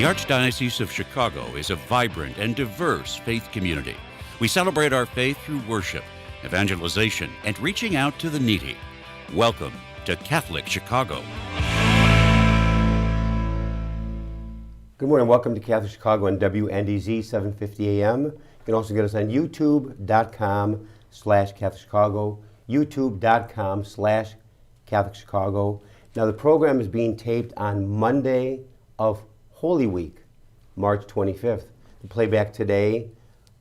The Archdiocese of Chicago is a vibrant and diverse faith community. We celebrate our faith through worship, evangelization, and reaching out to the needy. Welcome to Catholic Chicago. Good morning. Welcome to Catholic Chicago on WNDZ 750 AM. You can also get us on youtube.com/Catholic Chicago, youtube.com/Catholic Chicago. Now, the program is being taped on Monday of Holy Week, March 25th. The playback today,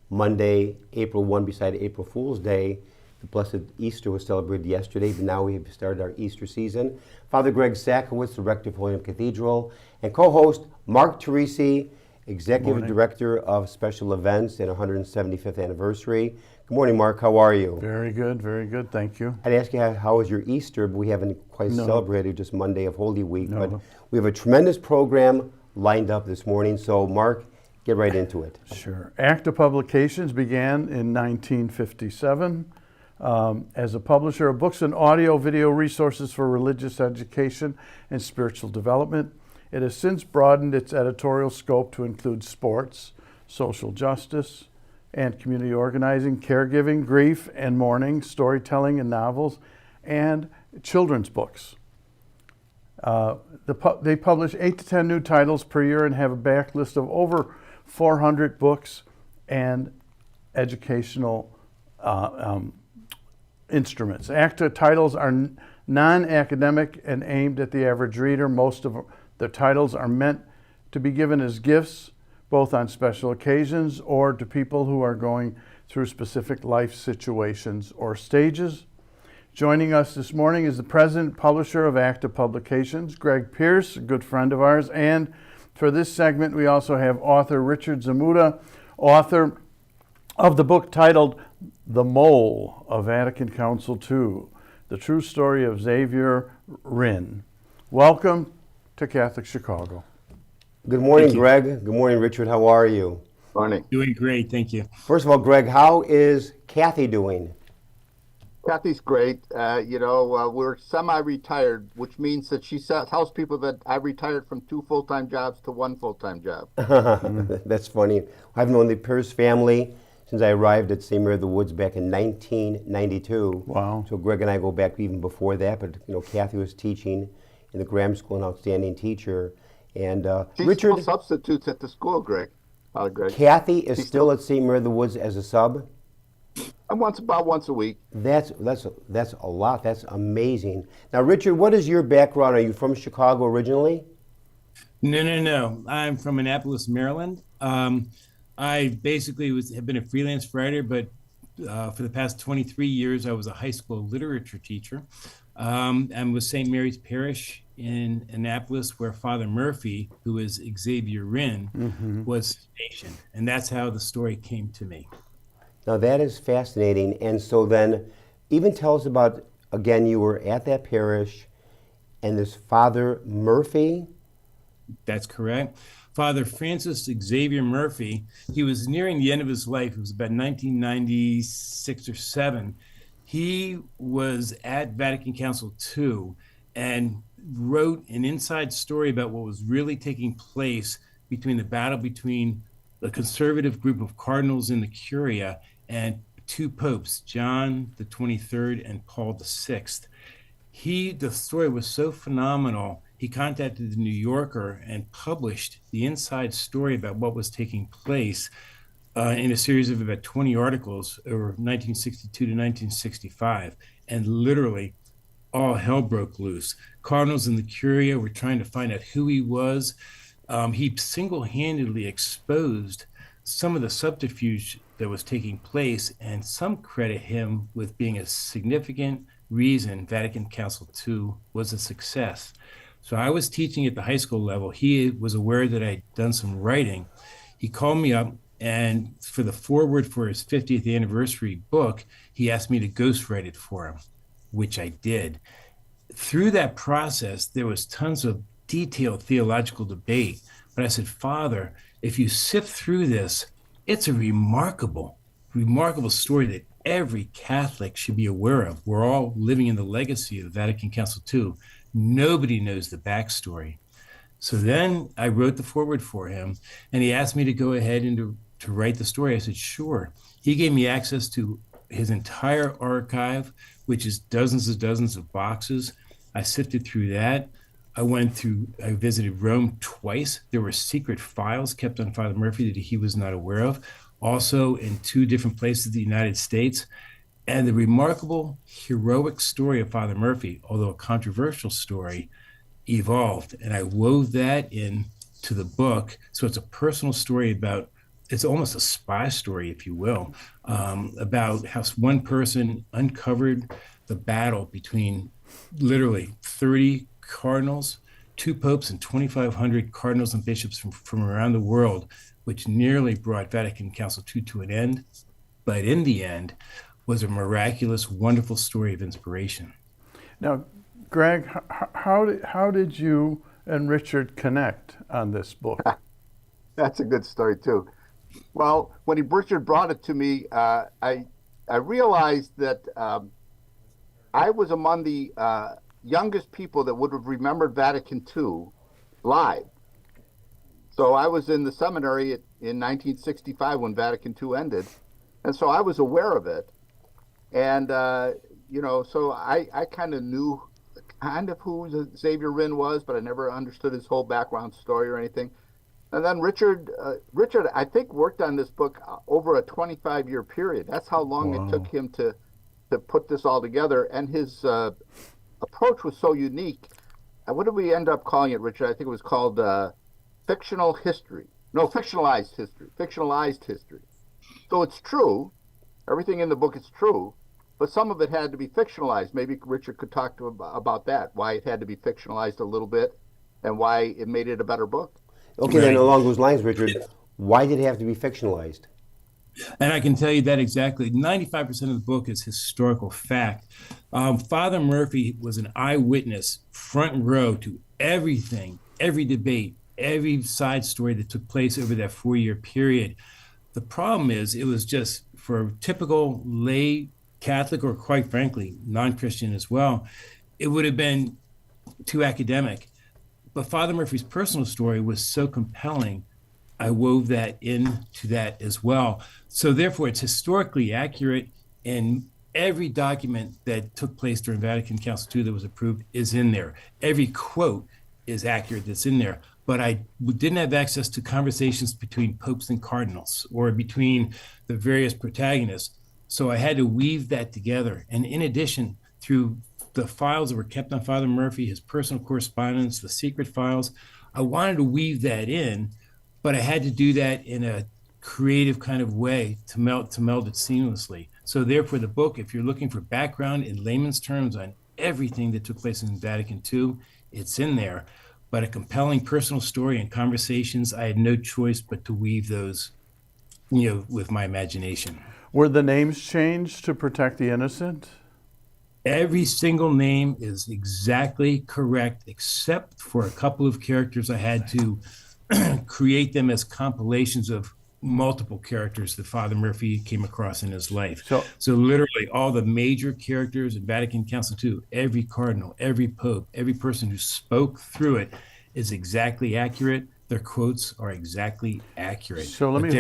Monday, April 1, beside April Fool's Day. The Blessed Easter was celebrated yesterday, but now we have started our Easter season. Father Greg Sakowicz, the rector of Holy Name Cathedral, and co-host Mark Teresi, Executive Director of Special Events and 175th Anniversary. Good morning, Mark. How are you? Very good. Thank you. I'd ask you how was your Easter, but we haven't quite celebrated just Monday of Holy Week. But we have a tremendous program lined up this morning, so Mark, get right into it. Sure. ACTA Publications began in 1957 as a publisher of books and audio-video resources for religious education and spiritual development. It has since broadened its editorial scope to include sports, social justice, and community organizing, caregiving, grief and mourning, storytelling and novels, and children's books. They publish 8 to 10 new titles per year and have a backlist of over 400 books and educational instruments. ACTA titles are non-academic and aimed at the average reader. Most of the titles are meant to be given as gifts, both on special occasions or to people who are going through specific life situations or stages. Joining us this morning is the president publisher of ACTA Publications, Greg Pierce, a good friend of ours. And for this segment, we also have author Richard Zmuda, author of the book titled The Mole of Vatican Council II, The True Story of Xavier, Rynne. Welcome to Catholic Chicago. Good morning, Greg. Good morning, Richard. How are you? Morning. Doing great, thank you. First of all, Greg, how is Kathy doing? Kathy's great. We're semi-retired, which means that she tells people that I retired from 2 full-time jobs to 1 full-time job. That's funny. I've known the Pierce family since I arrived at St. Mary of the Woods back in 1992. Wow. So Greg and I go back even before that, but Kathy was teaching in the grammar school, an outstanding teacher. And She's Richard, still substitutes at the school, Greg. Greg. Kathy is still at St. Mary of the Woods as a sub? About once a week. That's a lot. That's amazing. Now, Richard, what is your background? Are you from Chicago originally? No. I'm from Annapolis, Maryland. I basically have been a freelance writer, but for the past 23 years, I was a high school literature teacher. And with St. Mary's Parish in Annapolis, where Father Murphy, who is Xavier Rynne, was stationed. And that's how the story came to me. Now that is fascinating. And so then, even tell us about, again, you were at that parish and this Father Murphy? That's correct. Father Francis Xavier Murphy, he was nearing the end of his life. It was about 1996 or 7. He was at Vatican Council II and wrote an inside story about what was really taking place between the battle between the conservative group of cardinals in the Curia and 2 popes, John the 23rd and Paul the 6th. The story was so phenomenal, he contacted the New Yorker and published the inside story about what was taking place in a series of about 20 articles over 1962 to 1965. And literally, all hell broke loose. Cardinals in the Curia were trying to find out who he was. He single-handedly exposed some of the subterfuge that was taking place, and some credit him with being a significant reason Vatican Council II was a success. So I was teaching at the high school level. He was aware that I'd done some writing. He called me up, and for the foreword for his 50th anniversary book, he asked me to ghostwrite it for him, which I did. Through that process, there was tons of detailed theological debate. But I said, Father, if you sift through this, it's a remarkable story that every Catholic should be aware of. We're all living in the legacy of the Vatican Council II. Nobody knows the backstory. So then I wrote the foreword for him, and he asked me to go ahead and to write the story. I said, sure. He gave me access to his entire archive, which is dozens and dozens of boxes. I sifted through that. I visited Rome twice. There were secret files kept on Father Murphy that he was not aware of, also in 2 different places in the United States. And the remarkable, heroic story of Father Murphy, although a controversial story, evolved. And I wove that into the book. So it's a personal story it's almost a spy story, if you will, about how one person uncovered the battle between literally 30 cardinals, 2 popes, and 2,500 cardinals and bishops from around the world, which nearly brought Vatican Council II to an end, but in the end was a miraculous, wonderful story of inspiration. Now, Greg, how did you and Richard connect on this book? That's a good story too. Well, when Richard brought it to me, I realized that I was among the youngest people that would have remembered Vatican II live. So I was in the seminary in 1965 when Vatican II ended, and so I was aware of it. And so I kind of knew who Xavier Rynne was, but I never understood his whole background story or anything. And then Richard, I think, worked on this book over a 25-year period. That's how long it took him to put this all together. And his approach was so unique. What did we end up calling it, Richard? I think it was called fictionalized history. Fictionalized history. So it's true. Everything in the book is true, but some of it had to be fictionalized. Maybe Richard could talk to about that, why it had to be fictionalized a little bit and why it made it a better book. Okay, then along those lines, Richard, why did it have to be fictionalized? And I can tell you that exactly. 95% of the book is historical fact. Father Murphy was an eyewitness, front row to everything, every debate, every side story that took place over that 4-year period. The problem is it was just for a typical lay Catholic, or quite frankly, non-Christian as well, it would have been too academic. But Father Murphy's personal story was so compelling, I wove that into that as well. So therefore, it's historically accurate, and every document that took place during Vatican Council II that was approved is in there. Every quote is accurate that's in there. But I didn't have access to conversations between popes and cardinals or between the various protagonists. So I had to weave that together. And in addition, through the files that were kept on Father Murphy, his personal correspondence, the secret files, I wanted to weave that in, but I had to do that in a creative kind of way to meld it seamlessly. So therefore, the book, if you're looking for background in layman's terms on everything that took place in Vatican II, it's in there. But a compelling personal story and conversations, I had no choice but to weave those, with my imagination. Were the names changed to protect the innocent? Every single name is exactly correct, except for a couple of characters. I had to create them as compilations of multiple characters that Father Murphy came across in his life. So literally all the major characters in Vatican Council II, every cardinal, every pope, every person who spoke through it is exactly accurate. Their quotes are exactly accurate. So let me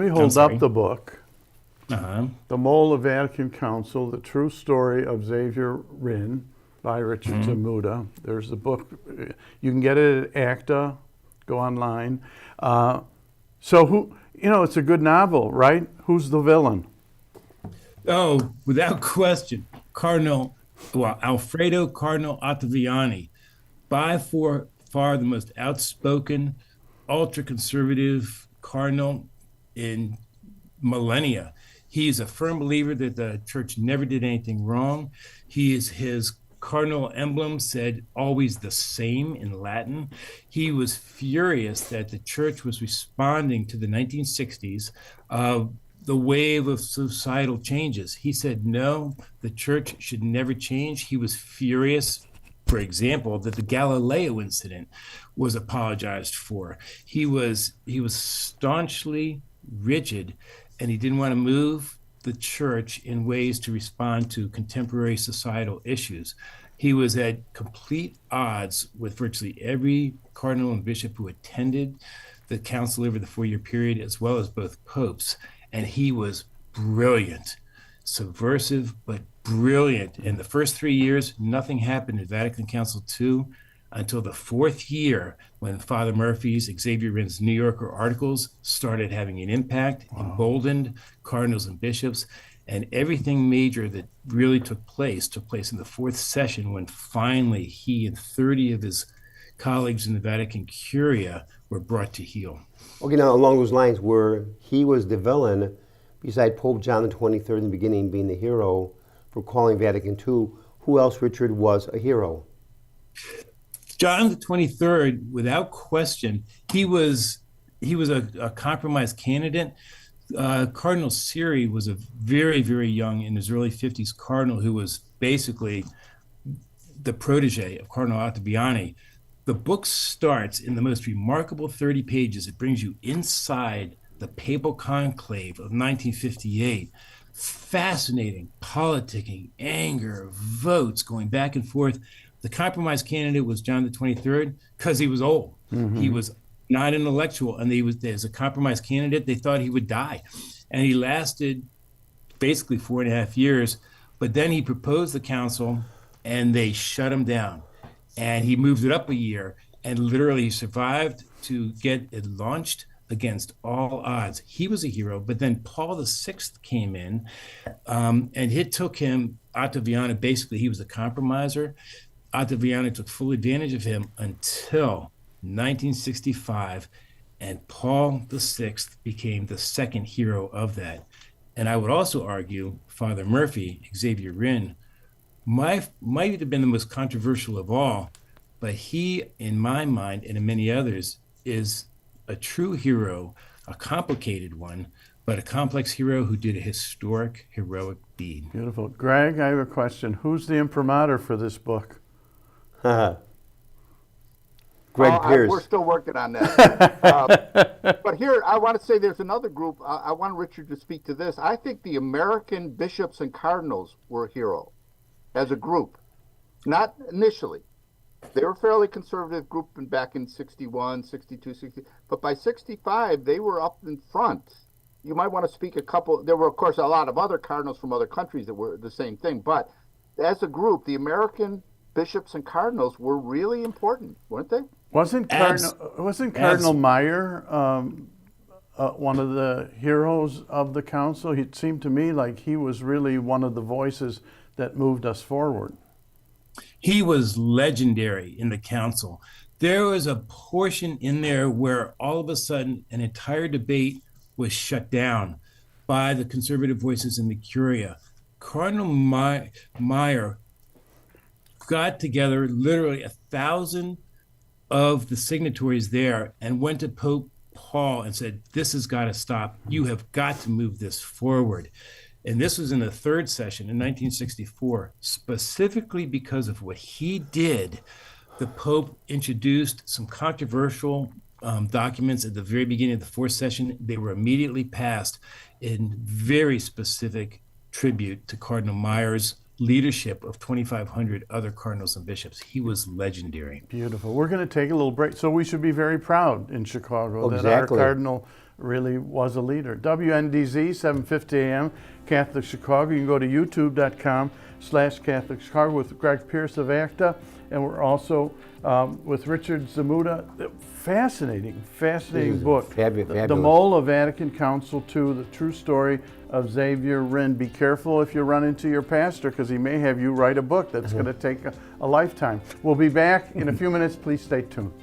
hold up the book. The Mole of Vatican Council, The True Story of Xavier Rynne by Richard Zmuda. There's the book. You can get it at ACTA. Go online. So it's a good novel, right? Who's the villain? Oh, without question, Alfredo Cardinal Ottaviani, by far the most outspoken, ultra-conservative cardinal in millennia. He's a firm believer that the church never did anything wrong. His cardinal emblem said always the same in Latin. He was furious that the church was responding to the 1960s, the wave of societal changes. He said, no, the church should never change. He was furious, for example, that the Galileo incident was apologized for. He was staunchly rigid, and he didn't want to move the church in ways to respond to contemporary societal issues. He was at complete odds with virtually every cardinal and bishop who attended the council over the 4-year period, as well as both popes. And he was brilliant, subversive, but brilliant. In the first 3 years, nothing happened at Vatican Council II until the 4th year, when Father Murphy's, Xavier Rynne's New Yorker articles started having an impact, emboldened cardinals and bishops. And everything major that really took place in the 4th session, when finally he and 30 of his colleagues in the Vatican Curia were brought to heel. Okay, now along those lines, where he was the villain, beside Pope John the 23rd in the beginning being the hero for calling Vatican II, who else, Richard, was a hero? John the 23rd, without question, he was a compromise candidate. Cardinal Siri was a very, very young, in his early 50s, cardinal who was basically the protege of Cardinal Ottaviani. The book starts in the most remarkable 30 pages. It brings you inside the papal conclave of 1958. Fascinating politicking, anger, votes going back and forth. The compromise candidate was John the 23rd because he was old. Mm-hmm. He was not intellectual, and as a compromise candidate, they thought he would die. And he lasted basically 4.5 years, but then he proposed the council, and they shut him down. And he moved it up a year, and literally survived to get it launched against all odds. He was a hero, but then Paul VI came in, and it took him, Ottaviani, basically, he was a compromiser. Ottaviani took full advantage of him until 1965, and Paul VI became the second hero of that. And I would also argue Father Murphy, Xavier Rynne, might have been the most controversial of all, but he, in my mind, and in many others, is a true hero, a complicated one, but a complex hero who did a historic, heroic deed. Beautiful. Greg, I have a question. Who's the imprimatur for this book? Greg Pierce. We're still working on that. But here, I want to say there's another group. I want Richard to speak to this. I think the American bishops and cardinals were a hero as a group. Not initially. They were a fairly conservative group back in 61, 62, 60. But by 65, they were up in front. You might want to speak a couple. There were, of course, a lot of other cardinals from other countries that were the same thing. But as a group, the American bishops and cardinals were really important, weren't they? Wasn't Cardinal Meyer one of the heroes of the council? It seemed to me like he was really one of the voices that moved us forward. He was legendary in the council. There was a portion in there where all of a sudden an entire debate was shut down by the conservative voices in the Curia. Cardinal Meyer got together literally 1,000 of the signatories there and went to Pope Paul and said, this has got to stop. You have got to move this forward. And this was in the 3rd session in 1964. Specifically because of what he did, the Pope introduced some controversial documents at the very beginning of the 4th session. They were immediately passed in very specific tribute to Cardinal Meyer's leadership of 2,500 other cardinals and bishops. He was legendary. Beautiful. We're going to take a little break. So we should be very proud in Chicago that our cardinal really was a leader. WNDZ, 750 AM, Catholic Chicago. You can go to youtube.com/Catholic Chicago with Greg Pierce of ACTA. And we're also with Richard Zmuda. Fascinating book. Fabulous. The Mole of Vatican Council II, the true story of Xavier Rynne. Be careful if you run into your pastor, because he may have you write a book that's going to take a lifetime. We'll be back in a few minutes. Please stay tuned.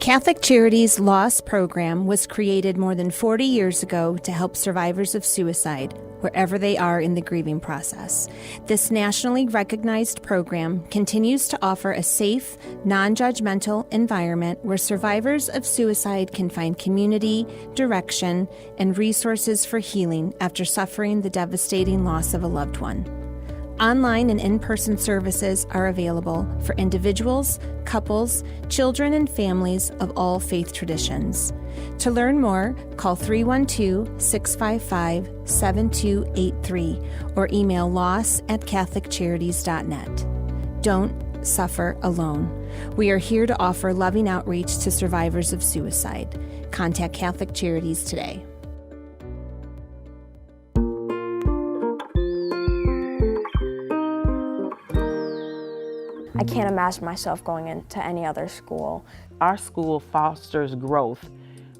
Catholic Charities' Lost program was created more than 40 years ago to help survivors of suicide wherever they are in the grieving process. This nationally recognized program continues to offer a safe, non-judgmental environment where survivors of suicide can find community, direction, and resources for healing after suffering the devastating loss of a loved one. Online and in-person services are available for individuals, couples, children, and families of all faith traditions. To learn more, call 312-655-7283 or email loss@catholiccharities.net. Don't suffer alone. We are here to offer loving outreach to survivors of suicide. Contact Catholic Charities today. I can't imagine myself going into any other school. Our school fosters growth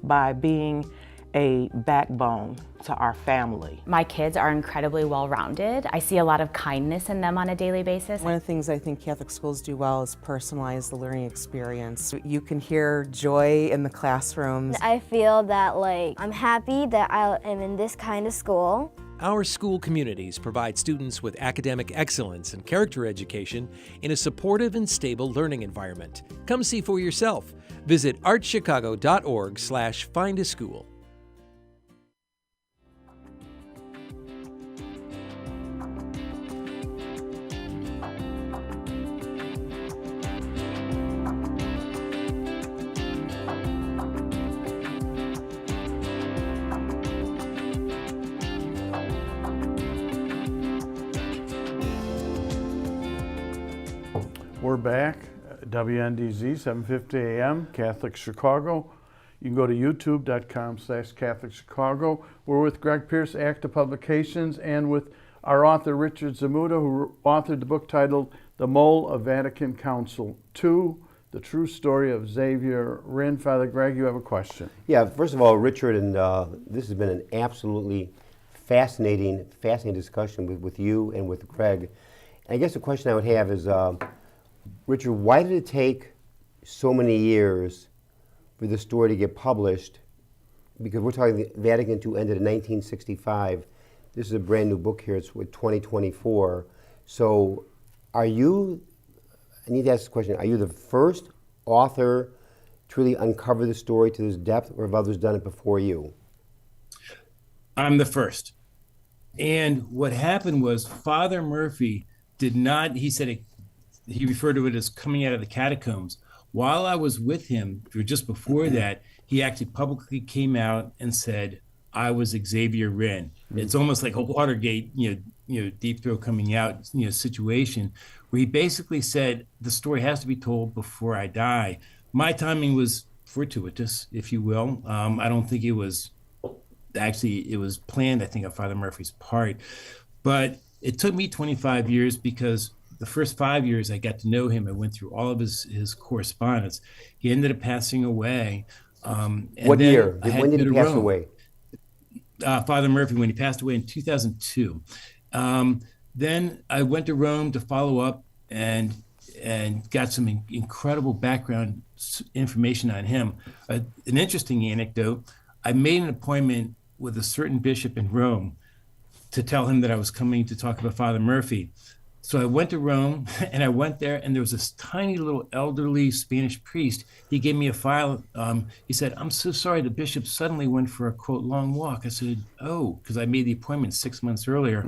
by being a backbone to our family. My kids are incredibly well-rounded. I see a lot of kindness in them on a daily basis. One of the things I think Catholic schools do well is personalize the learning experience. You can hear joy in the classrooms. I feel that I'm happy that I am in this kind of school. Our school communities provide students with academic excellence and character education in a supportive and stable learning environment. Come see for yourself. Visit archchicago.org/findaschool. We're back, WNDZ, 7:50 a.m., Catholic Chicago. You can go to youtube.com/Catholic Chicago. We're with Greg Pierce, ACTA Publications, and with our author, Richard Zmuda, who authored the book titled The Mole of Vatican Council II, The True Story of Xavier, Rynne. Father Greg, you have a question. Yeah, first of all, Richard, and this has been an absolutely fascinating discussion with you and with Greg. And I guess the question I would have is, Richard, why did it take so many years for the story to get published? Because we're talking the Vatican II ended in 1965. This is a brand new book here. It's with 2024. So I need to ask this question, are you the first author to really uncover the story to this depth, or have others done it before you? I'm the first. And what happened was Father Murphy did not, he said he referred to it as coming out of the catacombs. While I was with him, or just before that, he actually publicly came out and said, I was Xavier Rynne. It's almost like a Watergate, Deep Throat coming out, situation, where he basically said, the story has to be told before I die. My timing was fortuitous, if you will. I don't think it was planned, I think, on Father Murphy's part. But it took me 25 years because the first 5 years I got to know him. I went through all of his correspondence. He ended up passing away. What year? When did he pass away? Father Murphy, when he passed away in 2002. Then I went to Rome to follow up and got some incredible background information on him. An interesting anecdote, I made an appointment with a certain bishop in Rome to tell him that I was coming to talk about Father Murphy. So I went to Rome, and I went there, and there was this tiny little elderly Spanish priest. He gave me a file. He said, I'm so sorry, the bishop suddenly went for a, quote, long walk. I said, oh, because I made the appointment 6 months earlier.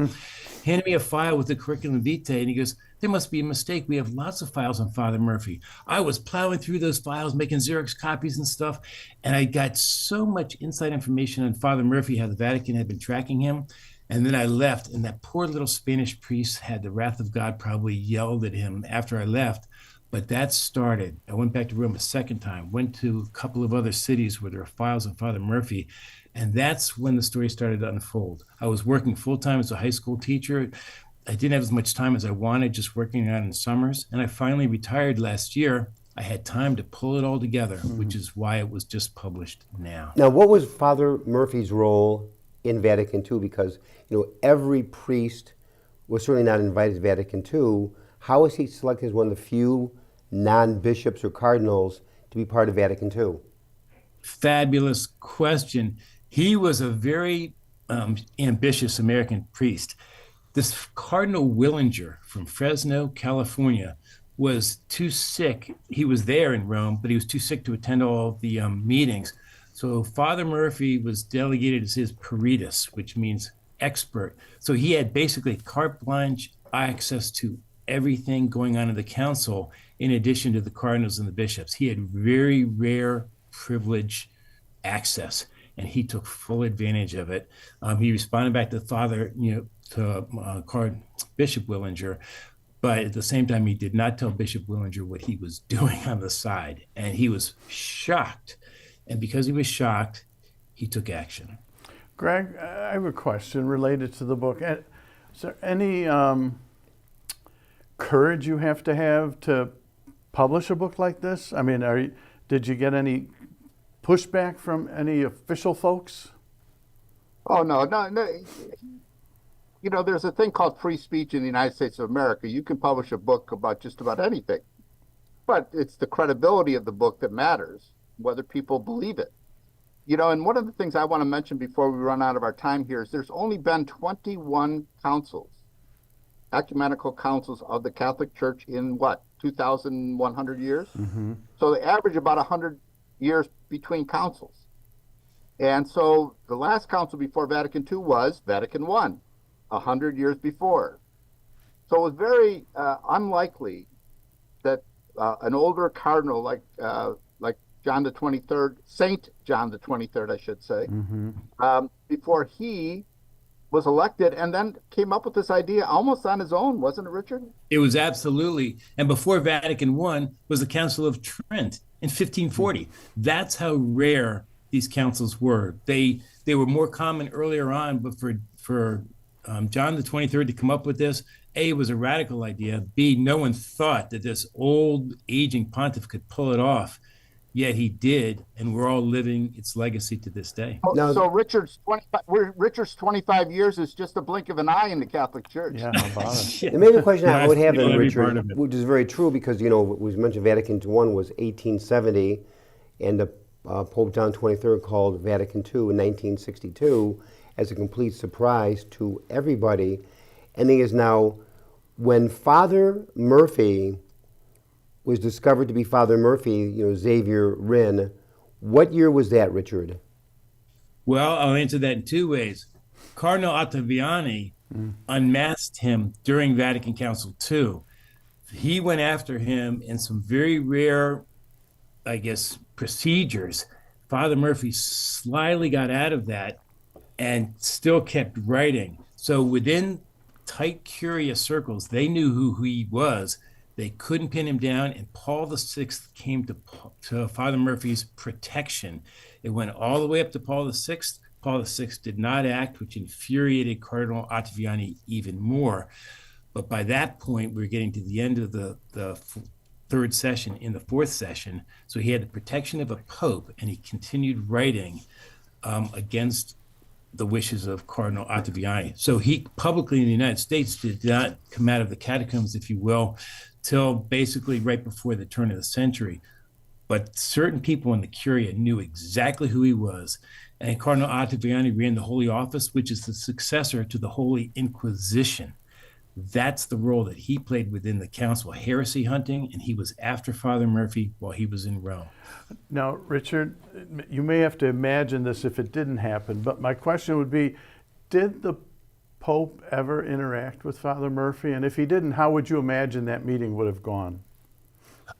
Handed me a file with the curriculum vitae, and he goes, there must be a mistake. We have lots of files on Father Murphy. I was plowing through those files, making Xerox copies and stuff, and I got so much inside information on Father Murphy, how the Vatican had been tracking him. And then I left, and that poor little Spanish priest had the wrath of God probably yelled at him after I left. But that started. I went back to Rome a second time, went to a couple of other cities where there are files on Father Murphy, and that's when the story started to unfold. I was working full-time as a high school teacher. I didn't have as much time as I wanted, just working out in the summers, and I finally retired last year. I had time to pull it all together, which is why it was just published now. Now, what was Father Murphy's role in Vatican II? Because every priest was certainly not invited to Vatican II. How was he selected as one of the few non-bishops or cardinals to be part of Vatican II? Fabulous question. He was a very ambitious American priest. This Cardinal Willinger from Fresno, California, was too sick. He was there in Rome, but he was too sick to attend all the meetings. So Father Murphy was delegated as his peritus, which means expert. So he had basically carte blanche access to everything going on in the council, in addition to the cardinals and the bishops. He had very rare privilege access, and he took full advantage of it. He responded back to Father, to Bishop Willinger, but at the same time, he did not tell Bishop Willinger what he was doing on the side, and he was shocked. And because he was shocked, he took action. Greg, I have a question related to the book. Is there any courage you have to publish a book like this? I mean, did you get any pushback from any official folks? Oh, no. You know, there's a thing called free speech in the United States of America. You can publish a book about just about anything, but it's the credibility of the book that matters, whether people believe it. You know, and one of the things I want to mention before we run out of our time here is there's only been 21 councils, ecumenical councils of the Catholic Church in 2,100 years? Mm-hmm. So they average about 100 years between councils. And so the last council before Vatican II was Vatican I, 100 years before. So it was very unlikely that an older cardinal like John the 23rd, Saint John the 23rd, I should say, before he was elected and then came up with this idea almost on his own, wasn't it, Richard? It was absolutely. And before Vatican I was the Council of Trent in 1540. That's how rare these councils were. They were more common earlier on, but for John the 23rd to come up with this, A, it was a radical idea. B, no one thought that this old aging pontiff could pull it off. Yet he did, and we're all living its legacy to this day. So Richard's 25 years is just a blink of an eye in the Catholic Church. Yeah, how about it? The main question I would have then, Richard, which is very true because, you know, we mentioned Vatican I was 1870, and the Pope John XXIII called Vatican II in 1962 as a complete surprise to everybody. And the thing is now, when Father Murphy was discovered to be Father Murphy, you know, Xavier, Rynne, what year was that, Richard? Well, I'll answer that in two ways. Cardinal Ottaviani unmasked him during Vatican Council II. He went after him in some very rare, I guess, procedures. Father Murphy slyly got out of that and still kept writing. So within tight Curia circles, they knew who he was. They couldn't pin him down, and Paul VI came to Father Murphy's protection. It went all the way up to Paul VI. Paul VI did not act, which infuriated Cardinal Ottaviani even more. But by that point, we were getting to the end of the third session, in the fourth session. So he had the protection of a pope, and he continued writing against the wishes of Cardinal Ottaviani. So he publicly in the United States did not come out of the catacombs, if you will, till basically right before the turn of the century. But certain people in the Curia knew exactly who he was. And Cardinal Ottaviani ran the Holy Office, which is the successor to the Holy Inquisition. That's the role that he played within the council, heresy hunting, and he was after Father Murphy while he was in Rome. Now, Richard, you may have to imagine this if it didn't happen, but my question would be, did the Pope ever interact with Father Murphy? And if he didn't, how would you imagine that meeting would have gone?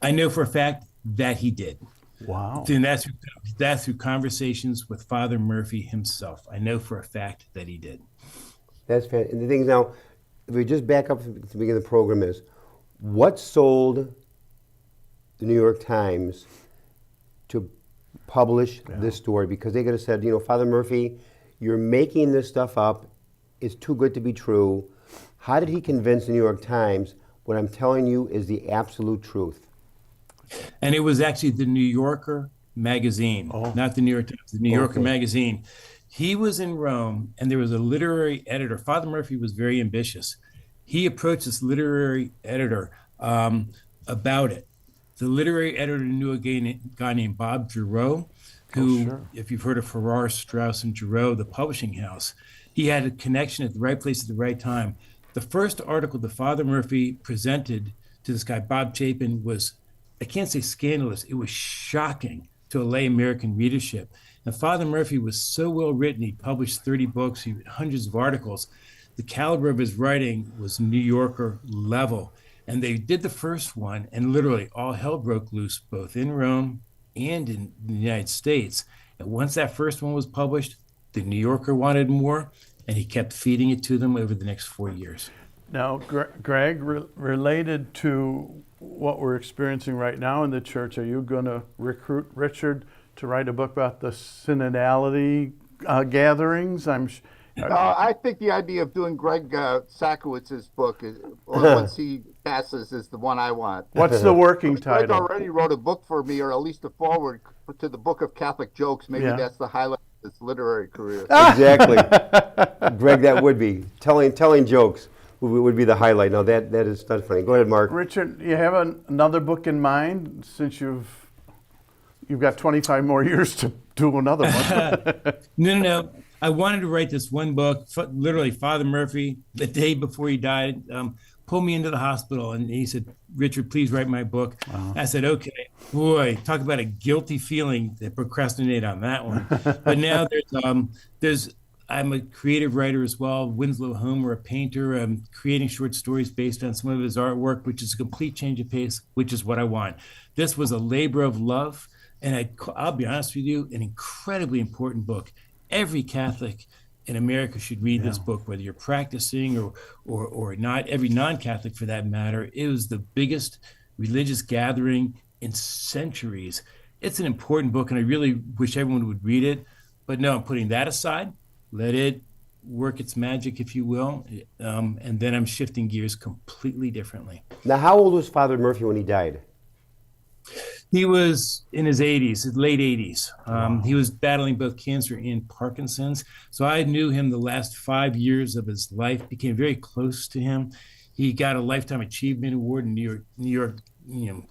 I know for a fact that he did. Wow. And that's through conversations with Father Murphy himself. I know for a fact that he did. That's fantastic. And the thing is now, if we just back up to the beginning of the program, is what sold the New York Times to publish this story? Because they could have said, you know, Father Murphy, you're making this stuff up. It's too good to be true. How did he convince the New York Times what I'm telling you is the absolute truth? And it was actually the New Yorker magazine, not the New York Times, the New Yorker magazine. He was in Rome, and there was a literary editor. Father Murphy was very ambitious. He approached this literary editor about it. The literary editor knew a guy named Bob Giroux, who, if you've heard of Farrar, Straus, and Giroux, the publishing house, he had a connection at the right place at the right time. The first article that Father Murphy presented to this guy, Bob Chapin, was, I can't say scandalous, it was shocking to a lay American readership. And Father Murphy was so well written, he published 30 books, he hundreds of articles. The caliber of his writing was New Yorker level. And they did the first one, and literally all hell broke loose, both in Rome and in the United States. And once that first one was published, the New Yorker wanted more, and he kept feeding it to them over the next 4 years. Now, Greg, related to what we're experiencing right now in the church, are you going to recruit Richard to write a book about the synodality gatherings? I think the idea of doing Greg Sakowitz's book, once he passes, is the one I want. What's the working title? Greg already wrote a book for me, or at least a foreword to the Book of Catholic Jokes. Maybe that's the highlight of his literary career. Exactly. Greg, that would be. Telling jokes would be the highlight. Now, that is not funny. Go ahead, Mark. Richard, you have another book in mind, since you've got 25 more years to do another one? No. I wanted to write this one book. Literally, Father Murphy, the day before he died, pulled me into the hospital, and he said, "Richard, please write my book." Wow. I said, "Okay." Boy, talk about a guilty feeling to procrastinate on that one. But now I'm a creative writer as well. Winslow Homer, a painter. I'm creating short stories based on some of his artwork, which is a complete change of pace, which is what I want. This was a labor of love, and I'll be honest with you, an incredibly important book. Every Catholic in America should read this book, whether you're practicing or not. Every non-Catholic, for that matter. It was the biggest religious gathering in centuries. It's an important book, and I really wish everyone would read it. But no, I'm putting that aside. Let it work its magic, if you will. And then I'm shifting gears completely differently. Now, how old was Father Murphy when he died? He was in his 80s, his late 80s. He was battling both cancer and Parkinson's. So I knew him the last 5 years of his life, became very close to him. He got a Lifetime Achievement Award in New York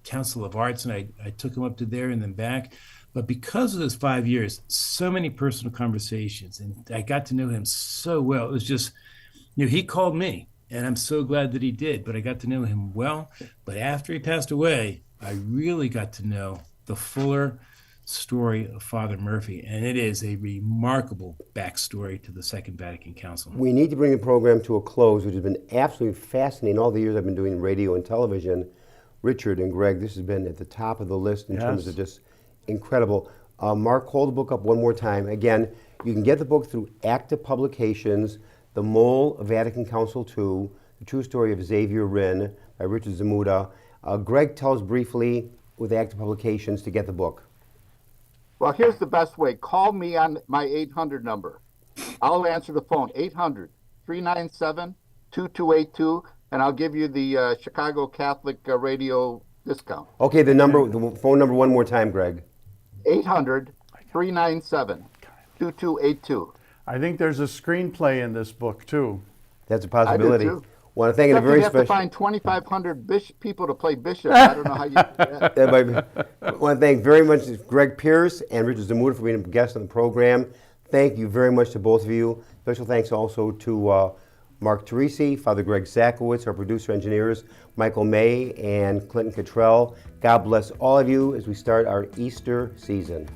Council of Arts, and I took him up to there and then back. But because of those 5 years, so many personal conversations, and I got to know him so well. It was just, he called me, and I'm so glad that he did, but I got to know him well. But after he passed away, I really got to know the fuller story of Father Murphy, and it is a remarkable backstory to the Second Vatican Council. We need to bring the program to a close, which has been absolutely fascinating all the years I've been doing radio and television. Richard and Greg, this has been at the top of the list in terms of just incredible. Mark, hold the book up one more time. Again, you can get the book through ACTA Publications, The Mole of Vatican Council II, The True Story of Xavier, Rynne, by Richard Zmuda. Greg, tell us briefly with ACTA Publications to get the book. Well, here's the best way. Call me on my 800 number. I'll answer the phone, 800-397-2282, and I'll give you the Chicago Catholic radio discount. Okay, the phone number one more time, Greg. 800-397-2282. I think there's a screenplay in this book, too. That's a possibility. I do, too. Want to thank a very special. You have to find 2,500 people to play bishop. I don't know how you do that. I want to thank very much Greg Pierce and Richard Zmuda for being guests on the program. Thank you very much to both of you. Special thanks also to Mark Teresi, Father Greg Sakowitz, our producer engineers, Michael May and Clinton Cottrell. God bless all of you as we start our Easter season.